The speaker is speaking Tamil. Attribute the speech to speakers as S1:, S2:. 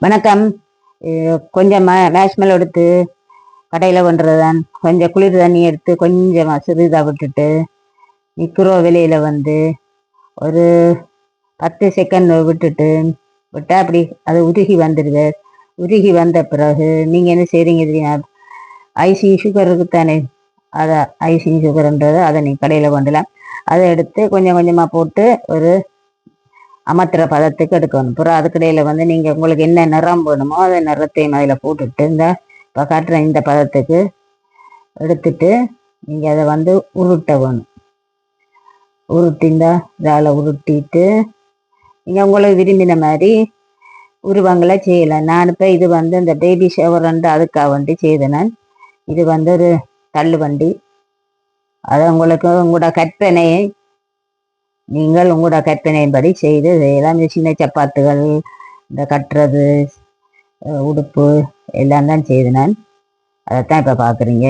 S1: வணக்கம். கொஞ்சம் மேஷ்மெல் எடுத்து கடையில் பண்ணுறதான் கொஞ்சம் குளிர் தண்ணி எடுத்து கொஞ்சமாக சிறிதாக விட்டுட்டு மிக்ரோ வெளியில் ஒரு 10 செகண்ட் விட்டால் அப்படி அது உருகி வந்துடுது. உருகி வந்த பிறகு நீங்கள் என்ன செய்கிறீங்க தெரியுமா? ஐசி சுகர் இருக்குத்தானே, அதை ஐசி சுகர்ன்றது அதை நீங்கள் கடையில் பண்ணலாம். அதை எடுத்து கொஞ்சம் கொஞ்சமாக போட்டு ஒரு அமர்த்துற பதத்துக்கு எடுக்கணும். அப்புறம் அதுக்கிடையில் நீங்கள் உங்களுக்கு என்ன நிறம் வேணுமோ அதை நிறத்தையும் அதில் போட்டுட்டு இப்போ காட்டுற இந்த பதத்துக்கு எடுத்துட்டு நீங்கள் அதை உருட்ட வேணும். உருட்டிந்தா இதால் உருட்டிட்டு நீங்கள் உங்களுக்கு விரும்பின மாதிரி உருவங்களை செய்யலாம். நான் இப்போ இது இந்த பேபி ஷவர்ன்ட்டு அதுக்காக செய்தேன். நான் இது ஒரு தள்ளு வண்டி. அதை உங்களுக்கு உங்களோட கற்பனையை நீங்கள் உங்களோட கற்பனையின்படி செய்து செய்யலாம். சின்ன சப்பாத்துகள், இந்த கட்டுறது, உடுப்பு எல்லாம் தான் செய்து நான் அதைத்தான் இப்போ பார்க்குறீங்க.